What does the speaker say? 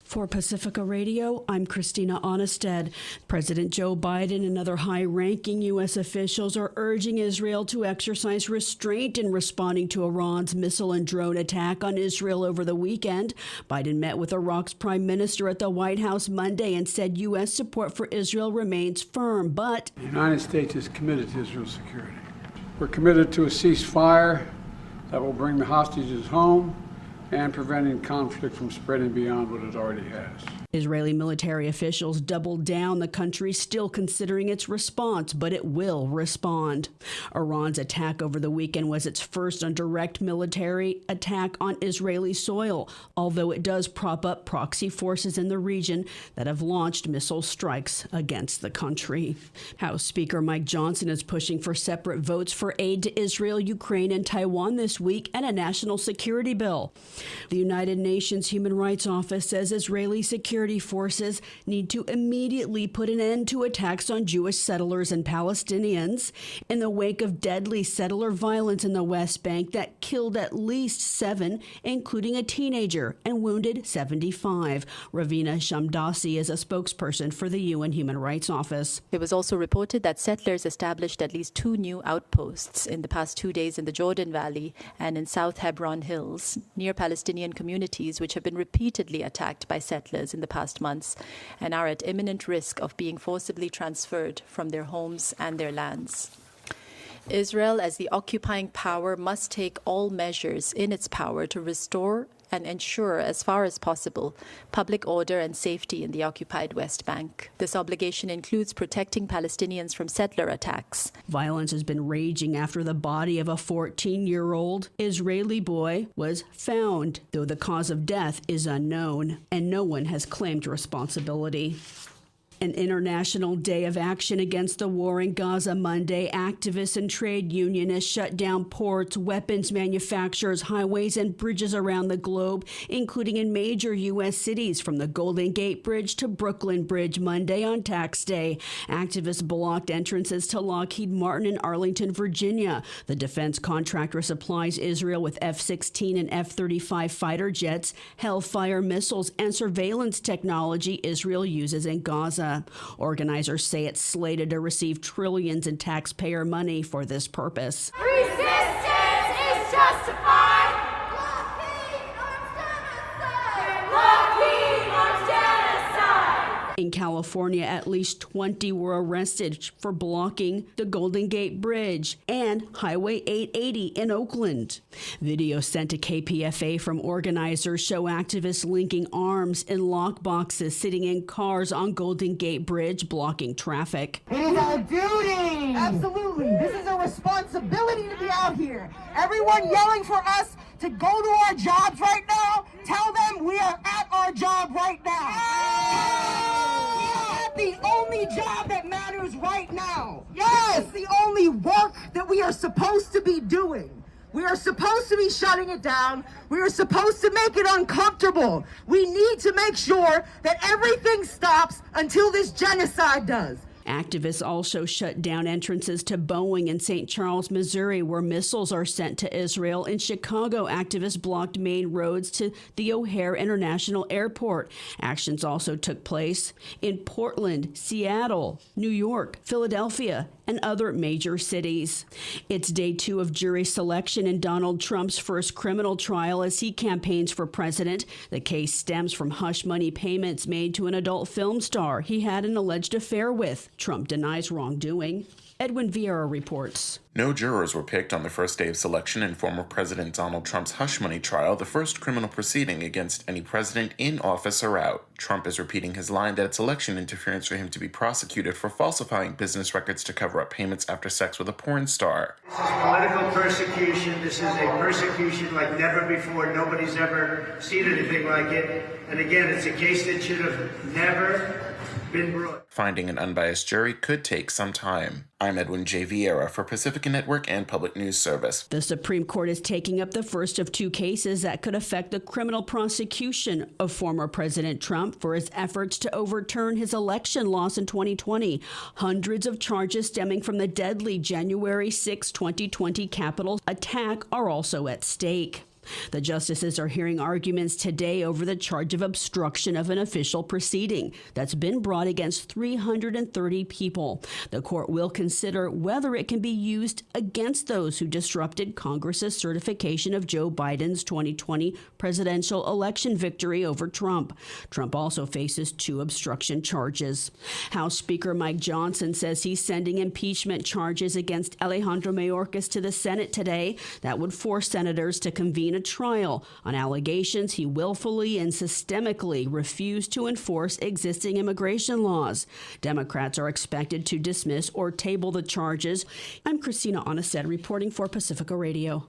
For Pacifica Radio, I'm Christina Onnested. President Joe Biden and other high-ranking U.S. officials are urging Israel to exercise restraint in responding to Iran's missile and drone attack on Israel over the weekend. Biden met with Iraq's prime minister at the White House Monday and said U.S. support for Israel remains firm, but the United States is committed to Israel's security. We're committed to a ceasefire that will bring the hostages home and preventing conflict from spreading beyond what it already has. Israeli military officials doubled down. The country still considering its response, but it will respond. Iran's attack over the weekend was its first direct military attack on Israeli soil, although it does prop up proxy forces in the region that have launched missile strikes against the country. House Speaker Mike Johnson is pushing for separate votes for aid to Israel, Ukraine, and Taiwan this week and a national security bill. The United Nations Human Rights Office says Israeli security forces need to immediately put an end to attacks on Jewish settlers and Palestinians in the wake of deadly settler violence in the West Bank that killed at least 7, including a teenager, and wounded 75. Ravina Shamdassi is a spokesperson for the UN Human Rights Office. It was also reported that settlers established at least 2 new outposts in the past 2 days in the Jordan Valley and in South Hebron Hills, near Palestinian communities which have been repeatedly attacked by settlers in the past months and are at imminent risk of being forcibly transferred from their homes and their lands. Israel, as the occupying power, must take all measures in its power to restore and ensure, as far as possible, public order and safety in the occupied West Bank. This obligation includes protecting Palestinians from settler attacks. Violence has been raging after the body of a 14-year-old Israeli boy was found, though the cause of death is unknown, and no one has claimed responsibility. An international day of action against the war in Gaza Monday. Activists and trade unionists shut down ports, weapons manufacturers, highways, and bridges around the globe, including in major U.S. cities from the Golden Gate Bridge to Brooklyn Bridge Monday on tax day. Activists blocked entrances to Lockheed Martin in Arlington, Virginia. The defense contractor supplies Israel with F-16 and F-35 fighter jets, Hellfire missiles, and surveillance technology Israel uses in Gaza. Organizers say it's slated to receive trillions in taxpayer money for this purpose. Resistance is justified. Blockade on genocide. In California, at least 20 were arrested for blocking the Golden Gate Bridge and Highway 880 in Oakland. Video sent to KPFA from organizers show activists linking arms in lockboxes, sitting in cars on Golden Gate Bridge, blocking traffic. It is our duty. Absolutely. This is a responsibility to be out here. Everyone yelling for us to go to our jobs right now, tell them we are at our job right now. The only job that matters right now. Yes, the only work that we are supposed to be doing. We are supposed to be shutting it down. We are supposed to make it uncomfortable. We need to make sure that everything stops until this genocide does. Activists also shut down entrances to Boeing in St. Charles, Missouri, where missiles are sent to Israel. In Chicago, activists blocked main roads to the O'Hare International Airport. Actions also took place in Portland, Seattle, New York, Philadelphia, and other major cities. It's day 2 of jury selection in Donald Trump's first criminal trial as he campaigns for president. The case stems from hush money payments made to an adult film star he had an alleged affair with. Trump denies wrongdoing. Edwin Vieira reports. No jurors were picked on the first day of selection in former President Donald Trump's hush money trial, the first criminal proceeding against any president in office or out. Trump is repeating his line that it's election interference for him to be prosecuted for falsifying business records to cover up payments after sex with a porn star. This is political persecution. This is a persecution like never before. Nobody's ever seen anything like it. And again, it's a case that should have never been brought. Finding an unbiased jury could take some time. I'm Edwin J. Vieira for Pacifica Network and Public News Service. The Supreme Court is taking up the first of 2 cases that could affect the criminal prosecution of former President Trump for his efforts to overturn his election loss in 2020. Hundreds of charges stemming from the deadly January 6, 2020 Capitol attack are also at stake. The justices are hearing arguments today over the charge of obstruction of an official proceeding that's been brought against 330 people. The court will consider whether it can be used against those who disrupted Congress's certification of Joe Biden's 2020 presidential election victory over Trump. Trump also faces 2 obstruction charges. House Speaker Mike Johnson says he's sending impeachment charges against Alejandro Mayorkas to the Senate today that would force senators to convene a trial on allegations he willfully and systemically refused to enforce existing immigration laws. Democrats are expected to dismiss or table the charges. I'm Christina Onnested reporting for Pacifica Radio.